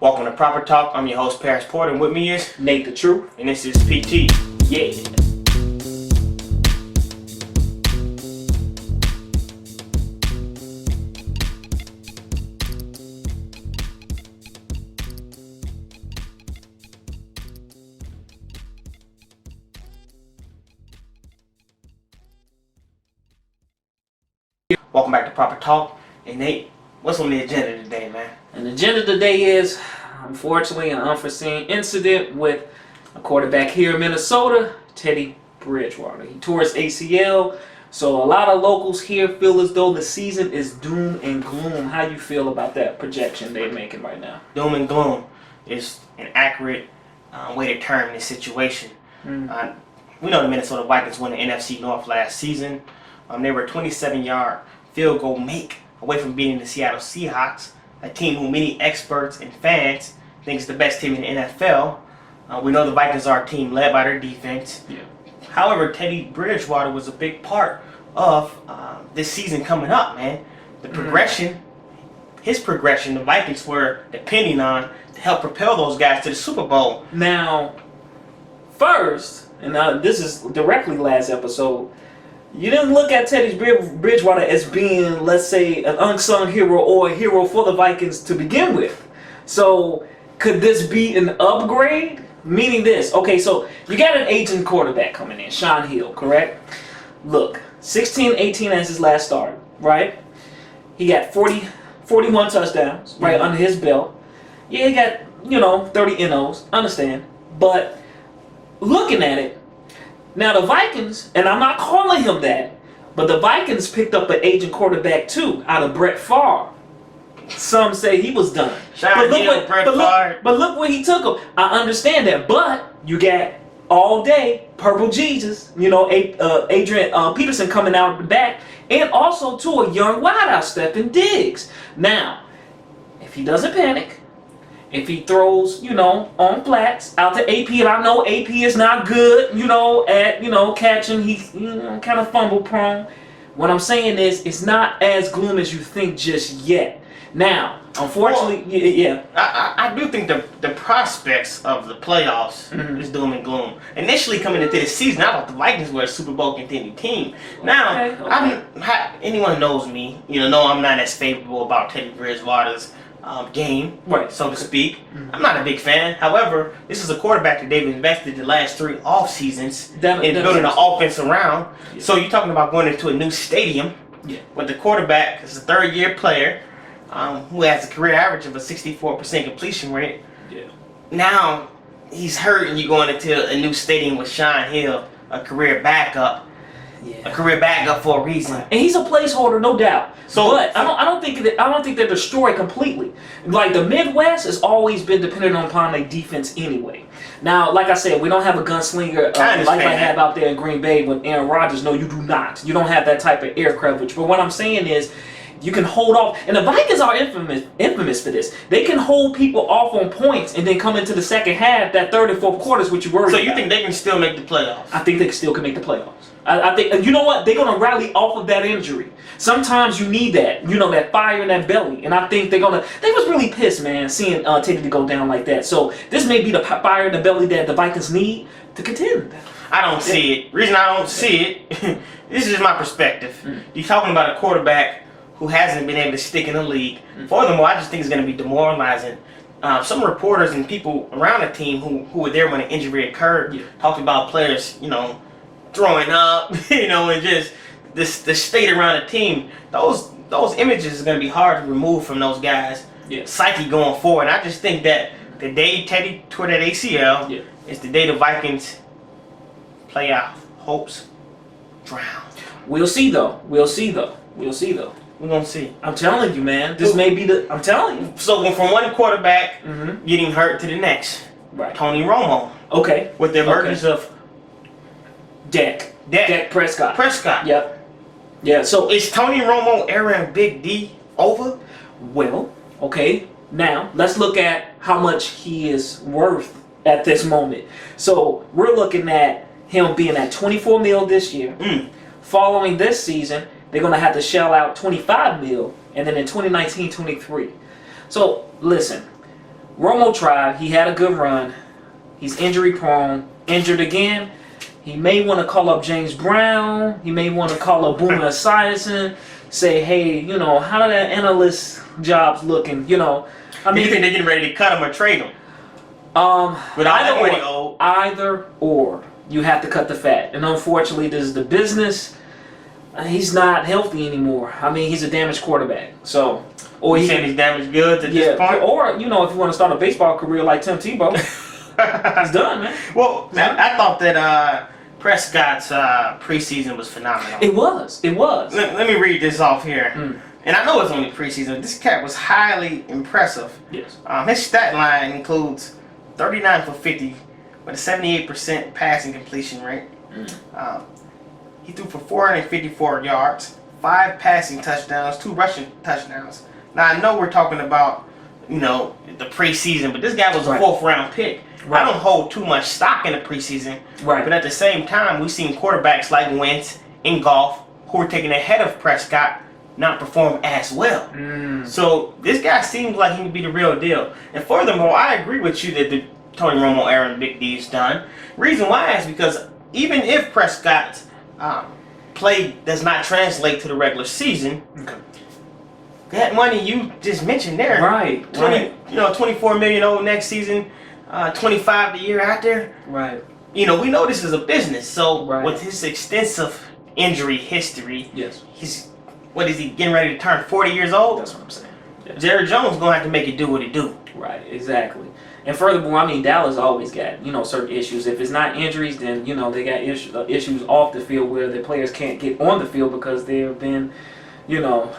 Welcome to Proper Talk. I'm your host, Paris Porter, and with me is Nate the Truth. and this is PT. Yeah. Welcome back to Proper Talk. And Nate, what's on the agenda today, man? And the agenda today is, unfortunately, an unforeseen incident with a quarterback here in Minnesota, Teddy Bridgewater. He tore his ACL, so a lot of locals here feel as though the season is doom and gloom. How you feel about that projection they're making right now? Doom and gloom is an accurate way to term this situation. We know the Minnesota Vikings won the NFC North last season. They were a 27-yard field goal make away from beating the Seattle Seahawks, a team who many experts and fans think is the best team in the NFL. We know the Vikings are a team led by their defense. Yeah. However, Teddy Bridgewater was a big part of this season coming up, man. The progression, his progression, the Vikings were depending on to help propel those guys to the Super Bowl. Now, first, and this is directly last episode, you didn't look at Teddy Bridgewater as being, let's say, an unsung hero or a hero for the Vikings to begin with. So, could this be an upgrade? Meaning this, okay, so you got an aging quarterback coming in, Shaun Hill, correct? Look, 16-18 as his last start, right? He got 41 touchdowns, right, under his belt. Yeah, he got, 30 NOs, understand. But looking at it, now the Vikings, and I'm not calling him that, but the Vikings picked up an aging quarterback too, out of Brett Favre. Some say he was done. But look where he took him. I understand that, but you got all day Purple Jesus, Adrian Peterson coming out the back, and also to a young wideout, Stefon Diggs. Now, if he doesn't panic, if he throws, on flats out to AP, and I know AP is not good, at catching, he's kind of fumble prone. What I'm saying is, it's not as gloom as you think just yet. Now, unfortunately, yeah. I do think the prospects of the playoffs is doom and gloom. Initially coming into the season, I thought the Vikings were a Super Bowl contending team. Now, anyone knows me, know I'm not as favorable about Teddy Bridgewater's game, right, so to speak. I'm not a big fan. However, this is a quarterback that they've invested the last 3 off seasons in building an offense around. Yeah. So you're talking about going into a new stadium with the quarterback is a third-year player who has a career average of a 64% completion rate. Yeah. Now he's hurt, and you're going into a new stadium with Shaun Hill, a career backup. Yeah. A career backup for a reason. And he's a placeholder, no doubt. So, but I don't think they're destroyed completely. Like the Midwest has always been dependent upon their defense anyway. Now, like I said, we don't have a gunslinger like I have out there in Green Bay with Aaron Rodgers. No, you do not. You don't have that type of air coverage. But what I'm saying is, you can hold off, and the Vikings are infamous for this. They can hold people off on points and then come into the second half, that third and fourth quarters, which you worry about. So you think they can still make the playoffs? I think they still can make the playoffs. I think, you know what? They're going to rally off of that injury. Sometimes you need that, that fire in that belly. And I think they was really pissed, man, seeing Teddy to go down like that. So this may be the fire in the belly that the Vikings need to contend. I don't see it. Reason I don't see it, this is just my perspective. You're talking about a quarterback who hasn't been able to stick in the league. Furthermore, I just think it's going to be demoralizing. Some reporters and people around the team who were there when the injury occurred talked about players, throwing up, and just the state around the team. Those images are going to be hard to remove from those guys' psyche going forward. And I just think that the day Teddy tore that ACL is the day the Vikings playoff hopes drown. We'll see though. We're gonna see. I'm telling you, man. This may be I'm telling you. So from one quarterback getting hurt to the next, right? Tony Romo. Okay. With the emergence of Dak Prescott. Yep. Yeah. So is Tony Romo era Big D over? Well, okay. Now let's look at how much he is worth at this moment. So we're looking at him being at $24 million this year. Following this season, they're going to have to shell out $25 million, and then in 2019-23. So listen, Romo tried. He had a good run. He's injury prone. Injured again. He may want to call up James Brown. He may want to call up Boomer Esiason. Say, hey, you know, how that analyst job's looking. You know, Do you think they're getting ready to cut him or trade him? With all that money owed? Either or. You have to cut the fat. And unfortunately, this is the business. He's not healthy anymore. I mean, he's a damaged quarterback. So, or You saying he's damaged goods at this point? Or, you know, if you want to start a baseball career like Tim Tebow, he's done, man. Well, I thought that Prescott's preseason was phenomenal. It was. Let me read this off here. And I know it's only preseason. This cat was highly impressive. Yes. His stat line includes 39 for 50 with a 78% passing completion rate. He threw for 454 yards, 5 passing touchdowns, 2 rushing touchdowns. Now, I know we're talking about, you know, the preseason, but this guy was a 4th round pick. I don't hold too much stock in the preseason. Right. But at the same time, we've seen quarterbacks like Wentz in golf who were taken ahead of Prescott not perform as well. So this guy seems like he would be the real deal. And furthermore, I agree with you that the Tony Romo era Big D's done. Reason why is because even if Prescott's play does not translate to the regular season, that money you just mentioned there, 24 million owed next season, 25 the year after. Right. You know, we know this is a business. So with his extensive injury history, he's what is he getting ready to turn 40 years old? That's what I'm saying. Yeah. Jerry Jones gonna have to make it do what it do. Right. Exactly. And furthermore, I mean, Dallas always got, you know, certain issues. If it's not injuries, then, you know, they got issues off the field where the players can't get on the field because they've been, you know.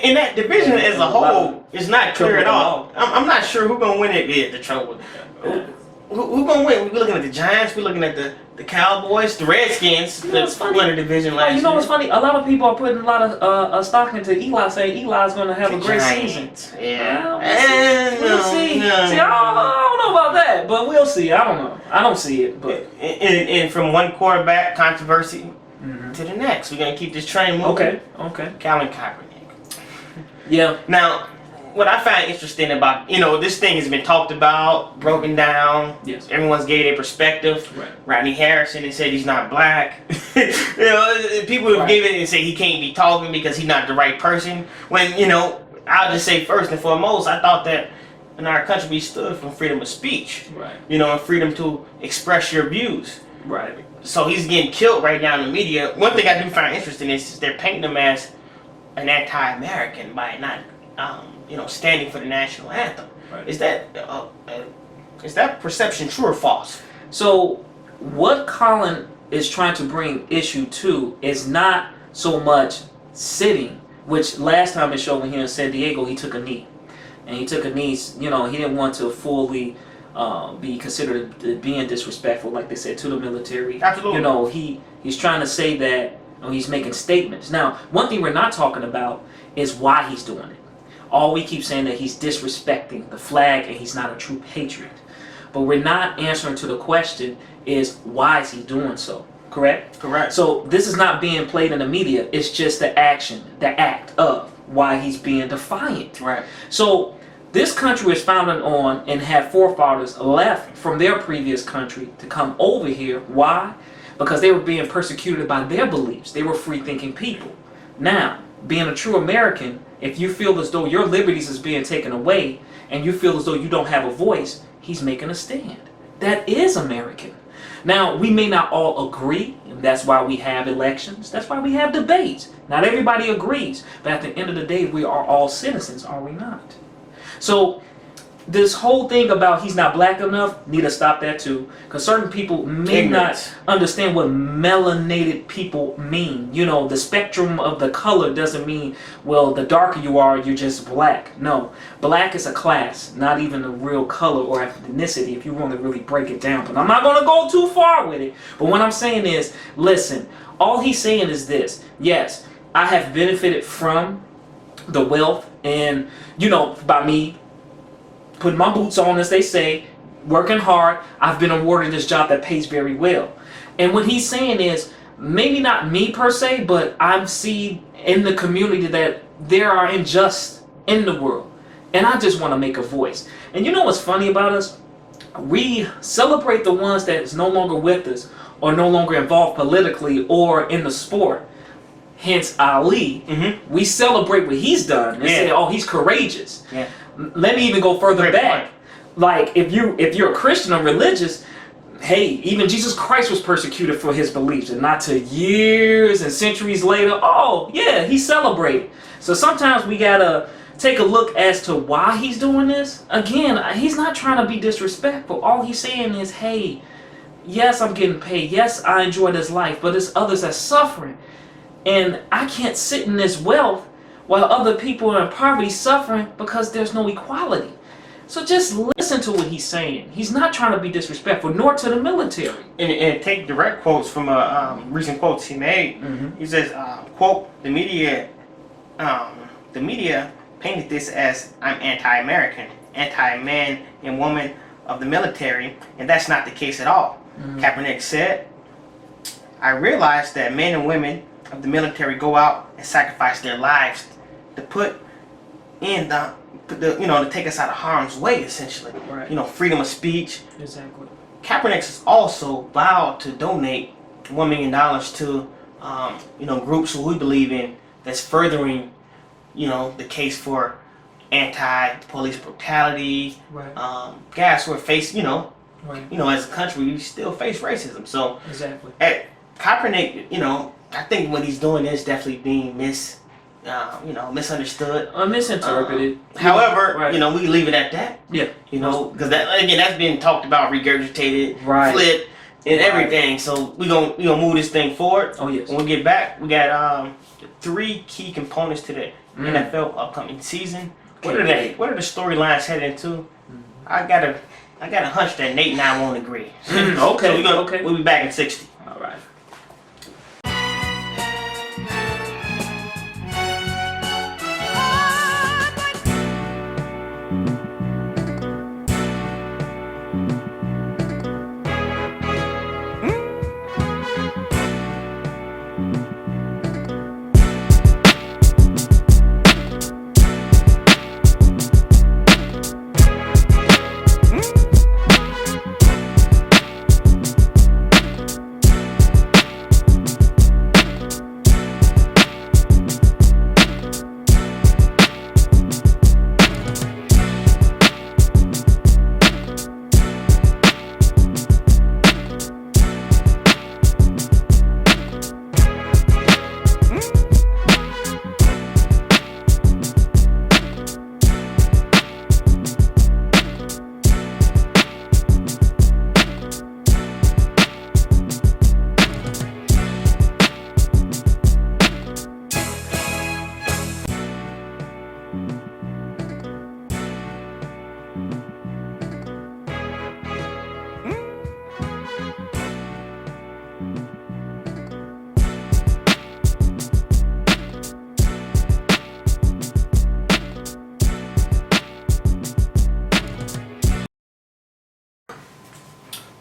In that division as a whole, it's not clear at all. I'm not sure who's going to win it. Yeah, the trouble. Who's going to win? We're looking at the Giants. We're looking at the Cowboys, the Redskins. That's won the division last year. You know what's funny? A lot of people are putting a lot of stock into Eli, saying Eli's going to have a great season. Yeah. We'll see. See, I don't know about that, but we'll see. I don't know. I don't see it. But and from one quarterback controversy to the next, we're going to keep this train moving. Okay. Colin Kaepernick. Yeah. Now, what I find interesting about, you know, this thing has been talked about, broken down. Yes. Everyone's gave their perspective. Right. Rodney Harrison has said he's not black. You know, people have given it and say he can't be talking because he's not the right person. When, you know, I'll just say first and foremost, I thought that in our country we stood for freedom of speech. Right. You know, and freedom to express your views. Right. So he's getting killed right now in the media. One thing I do find interesting is they're painting him as an anti-American by not, you know, standing for the national anthem. Right. Is that perception true or false? So, what Colin is trying to bring issue to is not so much sitting, which last time it showed when here in San Diego, he took a knee. And he took a knee, you know, he didn't want to fully be considered being disrespectful, like they said, to the military. Absolutely. You know, he's trying to say that, you know, he's making statements. Now, one thing we're not talking about is why he's doing it. All we keep saying that he's disrespecting the flag and he's not a true patriot. But we're not answering to the question is why is he doing so? Correct? Correct. So this is not being played in the media. It's just the action, the act of why he's being defiant. Right. So this country was founded on and had forefathers left from their previous country to come over here. Why? Because they were being persecuted by their beliefs. They were free-thinking people. Now, being a true American, if you feel as though your liberties is being taken away and you feel as though you don't have a voice, he's making a stand. That is American. Now, we may not all agree, and that's why we have elections. That's why we have debates. Not everybody agrees, but at the end of the day, we are all citizens, are we not? So, this whole thing about he's not black enough, need to stop that too. Because certain people may not understand what melanated people mean. You know, the spectrum of the color doesn't mean, well, the darker you are, you're just black. No, black is a class, not even a real color or ethnicity if you want to really break it down. But I'm not going to go too far with it. But what I'm saying is, listen, all he's saying is this. Yes, I have benefited from the wealth and, you know, by me putting my boots on, as they say, working hard, I've been awarded this job that pays very well. And what he's saying is, maybe not me per se, but I see in the community that there are injustice in the world. and I just want to make a voice. And you know what's funny about us? We celebrate the ones that is no longer with us or no longer involved politically or in the sport. Hence Ali. We celebrate what he's done and say, oh, he's courageous. Yeah. Let me even go further Great back. point. Like if you're a Christian or religious, hey, even Jesus Christ was persecuted for his beliefs, and not to years and centuries later, oh yeah, he celebrated. So sometimes we gotta take a look as to why he's doing this. Again, he's not trying to be disrespectful. All he's saying is, hey, yes, I'm getting paid. Yes, I enjoy this life, but there's others that's suffering. And I can't sit in this wealth while other people are in poverty suffering because there's no equality. So just listen to what he's saying. He's not trying to be disrespectful, nor to the military. And take direct quotes from recent quotes he made. He says, quote, the media painted this as I'm anti-American, anti-man and woman of the military, and that's not the case at all. Kaepernick said, I realize that men and women of the military go out and sacrifice their lives to put in to take us out of harm's way, essentially. Right. Freedom of speech. Exactly. Kaepernick has also vowed to donate $1 million to groups who we believe in that's furthering the case for anti-police brutality. Right. Guys who are faced Right. as a country we still face racism. So Exactly. at Kaepernick, I think what he's doing is definitely being misunderstood. Misinterpreted. However, Right. we leave it at that. Yeah. Because that's being talked about, regurgitated, Right. flipped, and Right. everything. So we gonna move this thing forward. Oh yes. When we get back, we got 3 key components to the NFL upcoming season. What are they? What are the storylines heading into? I got a hunch that Nate and I won't agree. Okay. So Okay. we'll be back in 60. All right.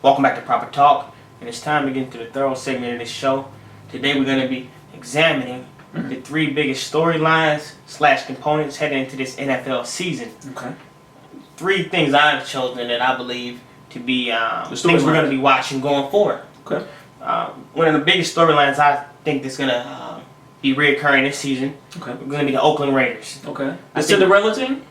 Welcome back to Proper Talk, and it's time to get into the thorough segment of this show. Today we're going to be examining the 3 biggest storylines / components heading into this NFL season. Okay. 3 things I've chosen that I believe to be things we're storylines. going to be watching going forward. Okay. One of the biggest storylines I think that's going to be reoccurring this season Okay. are going to be the Oakland Raiders. Okay. I The think- Cinderella team?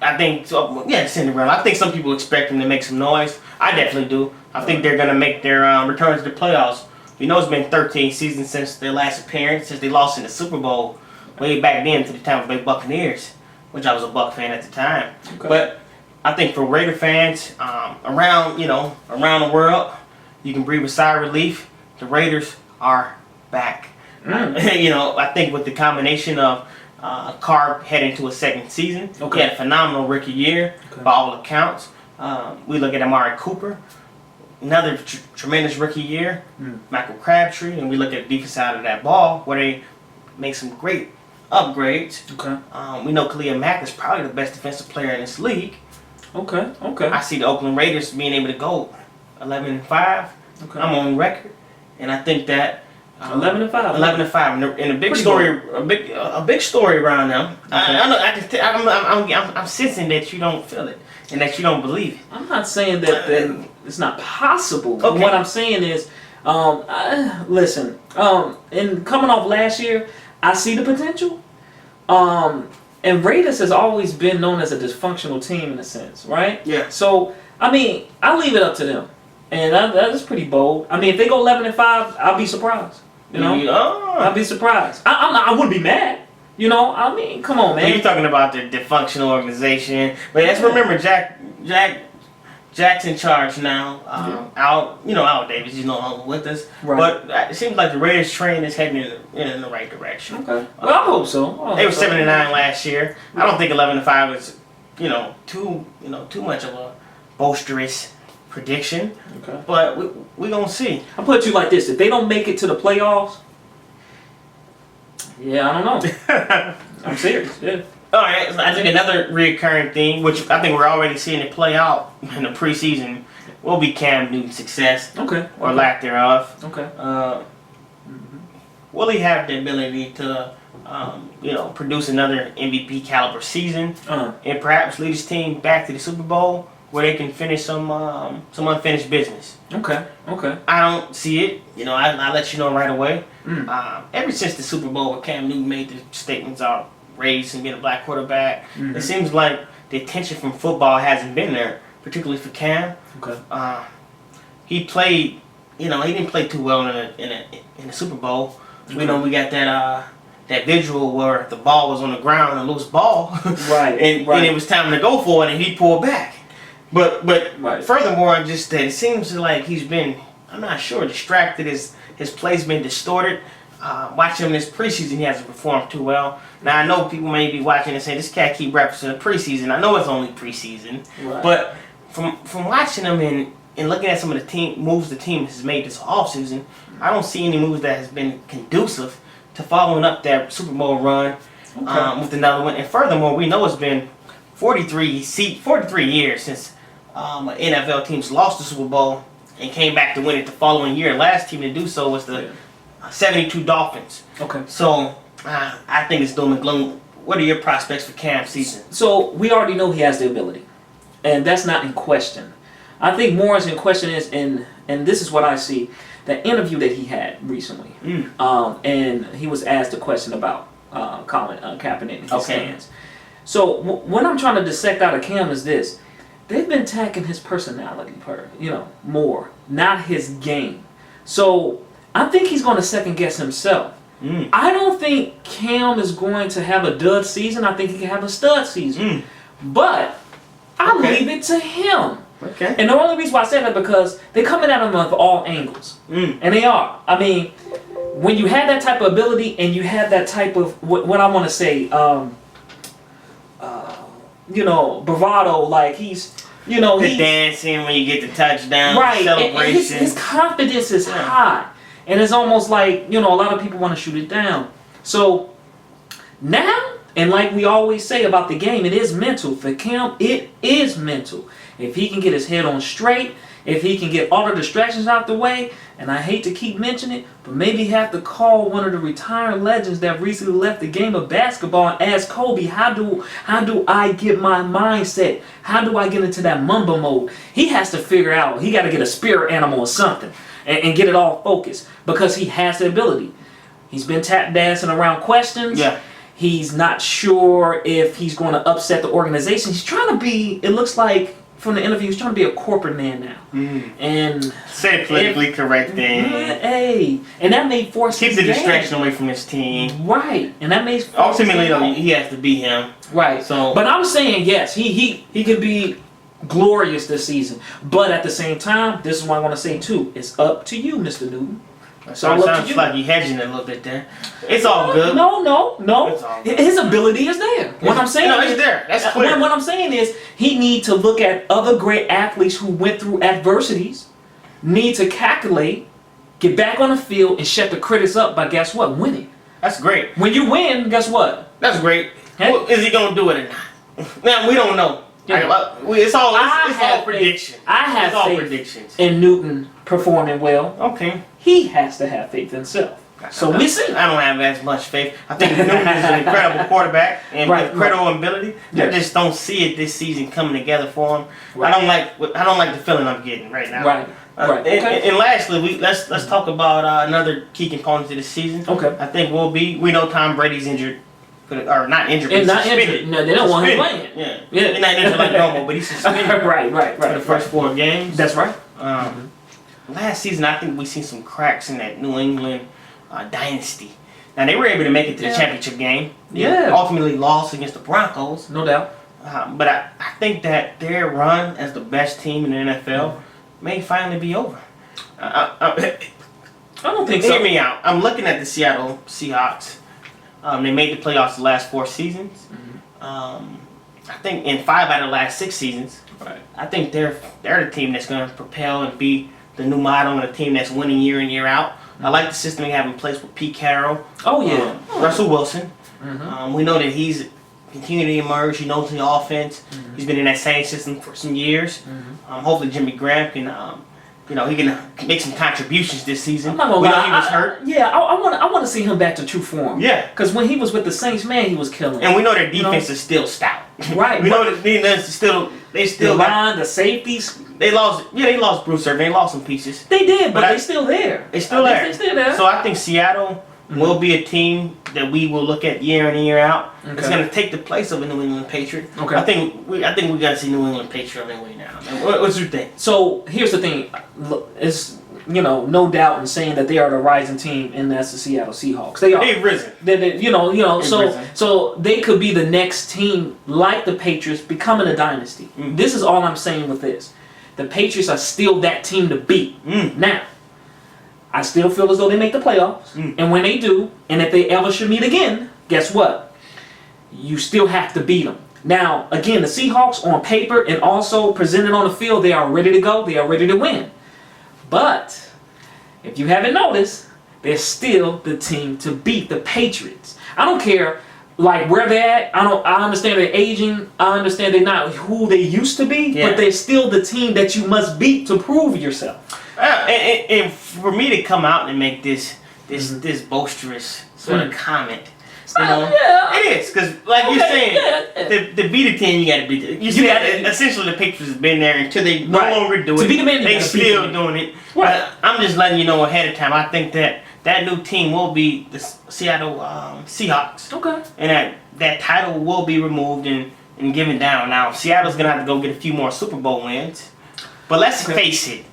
I think, Cinderella. I think some people expect them to make some noise. I definitely do. I think they're going to make their return to the playoffs. We know it's been 13 seasons since their last appearance, since they lost in the Super Bowl way back then to the Tampa Bay Buccaneers, which I was a Buck fan at the time. Okay. But I think for Raider fans around the world, you can breathe a sigh of relief. The Raiders are back. I think with the combination of Carr heading to a second season, Okay. he had a phenomenal rookie year by all accounts. We look at Amari Cooper, another tremendous rookie year. Michael Crabtree, and we look at the defense side of that ball where they make some great upgrades. Okay. We know Khalil Mack is probably the best defensive player in this league. Okay. Okay. I see the Oakland Raiders being able to go 11-5. Okay. I'm on record, and I think that 11-5. 11-5, and a big Pretty story, a big story around them. Okay. I know. I'm sensing that you don't feel it and that you don't believe it. I'm not saying that it's not possible. Okay. What I'm saying is, listen, in coming off last year, I see the potential. And Raiders has always been known as a dysfunctional team in a sense, right? Yeah. So, I mean, I'll leave it up to them. And that is pretty bold. I mean, if they go 11-5, I'll be surprised. You know? I'll be surprised. I wouldn't be mad. You know? I mean, come on, man. You're talking about the dysfunctional organization. But let's remember, Jack's in charge now. Al Davis, he's no longer with us. Right. But it seems like the Raiders train is heading in the right direction. Okay. Well, I hope so. They were 7-9 last year. I don't think 11-5 is, too much of a boisterous prediction. Okay. But we gonna see. I'll put it to you like this: if they don't make it to the playoffs, yeah, I don't know. I'm serious. Yeah. All right. So I think another recurring theme, which I think we're already seeing it play out in the preseason, will be Cam Newton's success Okay. or lack thereof. Okay. Will he have the ability to, produce another MVP caliber season and perhaps lead his team back to the Super Bowl where they can finish some unfinished business? Okay. Okay. I don't see it. I'll let you know right away. Mm. Ever since the Super Bowl where Cam Newton made the statements about race and being a black quarterback, it seems like the attention from football hasn't been there, particularly for Cam. Okay. He played, he didn't play too well in the Super Bowl. We know we got that visual where the ball was on the ground, a loose ball, Right. and it was time to go for it, and he pulled back. But Right. furthermore, just that it seems like he's been, I'm not sure, distracted. His play's been distorted. Watching him this preseason, he hasn't performed too well. Now I know people may be watching and saying this cat keep referencing the preseason. I know it's only preseason, Right. but from watching him and looking at some of the team moves the team has made this offseason, I don't see any moves that has been conducive to following up that Super Bowl run with another one. And furthermore, we know it's been 43 years since an NFL team's lost the Super Bowl and came back to win it the following year. Last team to do so was the 72 Dolphins. Okay. So I think it's doom and gloom. What are your prospects for Cam's season? So we already know he has the ability, and that's not in question. I think more is in question is and this is what I see, the interview that he had recently, and he was asked a question about Colin Kaepernick and his stance. So what I'm trying to dissect out of Cam is this: they've been attacking his personality, more, not his game. So I think he's going to second guess himself. I don't think Cam is going to have a dud season. I think he can have a stud season. But I leave it to him. Okay. And the only reason why I say that because they're coming at him of all angles. And they are. I mean, when you have that type of ability and you have that type of, what I want to say, bravado, like he's dancing when you get the touchdown, right. celebration. And his confidence is high. And it's almost like, a lot of people want to shoot it down. So now, and like we always say about the game, it is mental. For Cam, it is mental. If he can get his head on straight, if he can get all the distractions out the way, and I hate to keep mentioning it, but maybe have to call one of the retired legends that recently left the game of basketball and ask Kobe, how do I get my mindset? How do I get into that Mamba mode? He has to figure out, he got to get a spirit animal or something and get it all focused because he has the ability. He's been tap dancing around questions. Yeah. He's not sure if he's going to upset the organization. He's trying to be, it looks like, from the interview, he's trying to be a corporate man now. And say politically correct thing. Hey, and that may force keep his the game. distraction away from his team. Right, and that may ultimately though he has to be him. Right. So, but I'm saying yes, he could be glorious this season. But at the same time, this is what I want to say too. It's up to you, Mr. Newton. So it sounds like you hedging it a little bit there. It's all good. No. It's all good. His ability is there. What I'm saying it's there. That's clear. What I'm saying is he need to look at other great athletes who went through adversities, need to calculate, get back on the field, and shut the critics up by guess what? Winning. That's great. When you win, guess what? That's great. Hey. Well, is he gonna do it or not? Now we don't know. Yeah. It's all predictions. I have it's all faith predictions. in Newton performing well. Okay. He has to have faith in himself. So we see. I don't have as much faith. I think Newton is an incredible quarterback and incredible ability. Yeah. I just don't see it this season coming together for him. Right. I don't like the feeling I'm getting right now. Right. Right. And lastly, let's talk about another key component to the season. Okay. I think we know Tom Brady's injured, or not injured, but not suspended. injured. No, they don't want him playing. Yeah. Yeah. He's not injured like normal, but he's suspended. right. For the first 4 games. That's right. Last season, I think we seen some cracks in that New England dynasty. Now they were able to make it to the championship game. They ultimately lost against the Broncos. No doubt. But I think that their run as the best team in the NFL may finally be over. I don't think so. Hear me out. I'm looking at the Seattle Seahawks. They made the playoffs the last 4 seasons. I think in 5 out of the last 6 seasons. Right. I think they're the team that's going to propel and be the new model and a team that's winning year in, year out. I like the system they have in place with Pete Carroll. Oh yeah. Russell Wilson. We know that he's continuing to emerge. He knows the offense. He's been in that same system for some years. Hopefully Jimmy Graham can, he can make some contributions this season. I'm not gonna we know lie. he was hurt. Yeah, I want to see him back to true form. Yeah. Because when he was with the Saints, man, he was killing. And we know their defense is still stout. Right. We know that they still the line, the safeties. They lost Bruce Irvin. They lost some pieces. They did, but they're still there. They're still there. They're still there. So I think Seattle will be a team that we will look at year in and year out. Okay. It's going to take the place of a New England Patriot. Okay. I think we got to see New England Patriot on their way now. What's your thing? So here's the thing. Look, it's no doubt in saying that they are the rising team, and that's the Seattle Seahawks. They are. They've risen. So they could be the next team like the Patriots, becoming a dynasty. This is all I'm saying with this. The Patriots are still that team to beat. Now, I still feel as though they make the playoffs, and when they do, and if they ever should meet again, guess what? You still have to beat them. Now, again, the Seahawks on paper and also presented on the field, they are ready to go. They are ready to win. But if you haven't noticed, they're still the team to beat the Patriots. I don't care where they're at. I understand they're aging. I understand they're not who they used to be, but they're still the team that you must beat to prove yourself. And for me to come out and make this boisterous sort of comment, it is because you're saying, to beat a team, you got to beat it. You see, essentially the Patriots have been there until they no longer do it. To beat the man, they still doing it. Right. I'm just letting you know ahead of time. I think that new team will be the Seattle Seahawks. Okay. And that title will be removed and given down. Now Seattle's gonna have to go get a few more Super Bowl wins, but let's face it,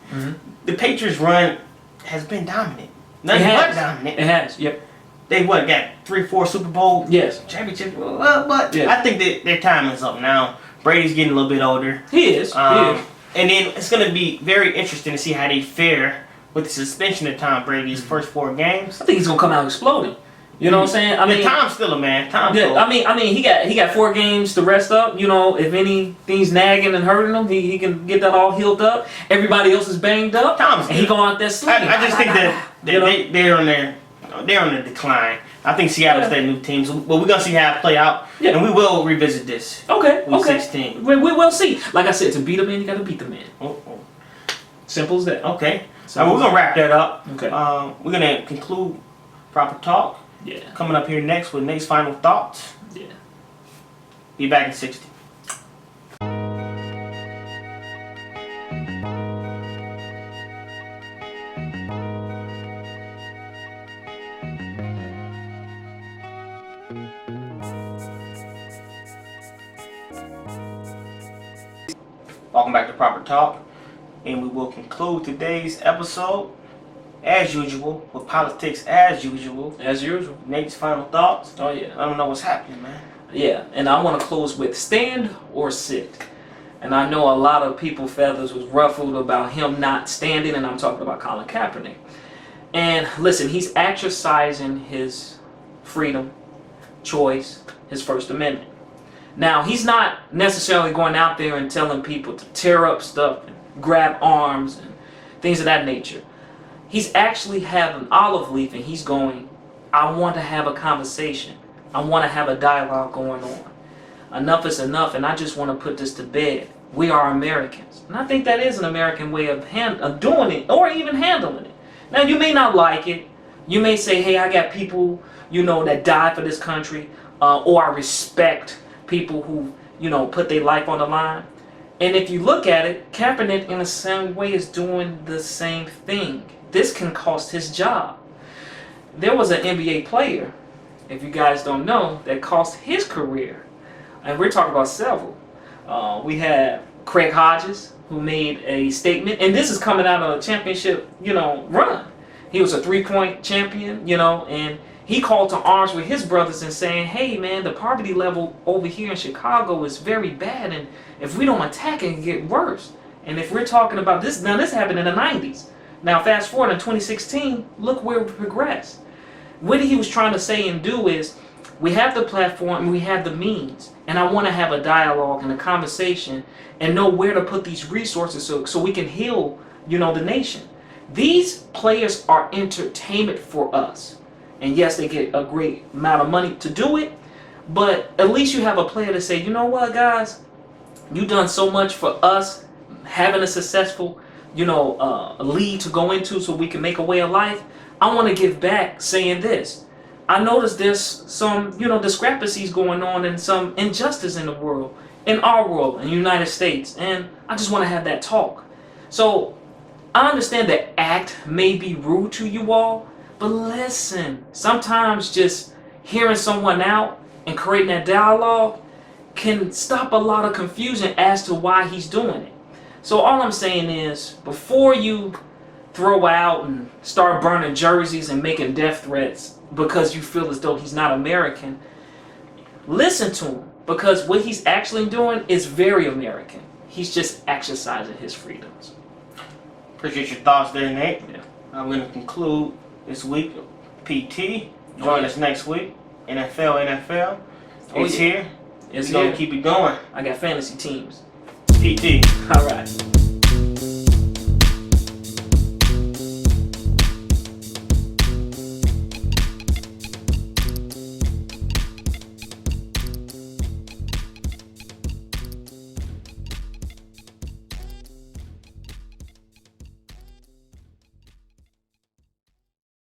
the Patriots' run has been dominant. Nothing but dominant. It has. Yep. They got 3-4 Super Bowl championships. Well, but I think that their time is up now. Brady's getting a little bit older. He is. And then it's going to be very interesting to see how they fare with the suspension of Tom Brady's first 4 games. I think he's gonna come out exploding. You know what I'm saying? I mean, Tom's still a man. I mean, he got 4 games to rest up. If anything's nagging and hurting him, he can get that all healed up. Everybody else is banged up. Tom's and he going out there slinging. I just think that they're on the decline. I think Seattle's that new team, but we're gonna see how it play out, and we will revisit this. Week 16. We will see. Like I said, to beat a man, you got to beat the man. Simple as that. Okay. So we're gonna wrap that up. Okay. We're gonna conclude Proper Talk. Yeah. Coming up here next with Nate's final thoughts. Yeah. Be back in 60. Welcome back to Proper Talk, and we will conclude today's episode as usual with politics as usual. As usual. Nate's final thoughts. Oh yeah. I don't know what's happening, man. Yeah, and I want to close with stand or sit. And I know a lot of people feathers was ruffled about him not standing, and I'm talking about Colin Kaepernick. And listen, he's exercising his freedom, choice, his First Amendment. Now, he's not necessarily going out there and telling people to tear up stuff and grab arms and things of that nature. He's actually having an olive leaf and he's going, I want to have a conversation. I want to have a dialogue going on. Enough is enough, and I just want to put this to bed. We are Americans. And I think that is an American way of doing it or even handling it. Now, you may not like it, You may say, hey, I got people, that died for this country, or I respect people who, put their life on the line. And if you look at it, Kaepernick in the same way is doing the same thing. This can cost his job. There was an NBA player, if you guys don't know, that cost his career. And we're talking about several. We had Craig Hodges, who made a statement, and this is coming out of a championship, run. He was a three-point champion, and he called to arms with his brothers and saying, hey man, the poverty level over here in Chicago is very bad, and if we don't attack it, it can get worse. And if we're talking about this, now this happened in the 90s. Now fast forward in 2016, look where we progressed. What he was trying to say and do is, we have the platform and we have the means, and I want to have a dialogue and a conversation and know where to put these resources so we can heal, the nation. These players are entertainment for us. And yes, they get a great amount of money to do it, but at least you have a player to say, you know what, guys, you've done so much for us, having a successful, league to go into so we can make a way of life. I want to give back saying this. I noticed there's some, discrepancies going on and some injustice in the world, in our world, in the United States, and I just want to have that talk. So I understand the act may be rude to you all, but listen, sometimes just hearing someone out and creating that dialogue can stop a lot of confusion as to why he's doing it. So all I'm saying is, before you throw out and start burning jerseys and making death threats because you feel as though he's not American, listen to him, because what he's actually doing is very American. He's just exercising his freedoms. Appreciate your thoughts there, Nate. Yeah. I'm going to conclude this week. PT, join us next week. NFL. It's here. It's We're going here. to keep it going. I got fantasy teams. PT. All right.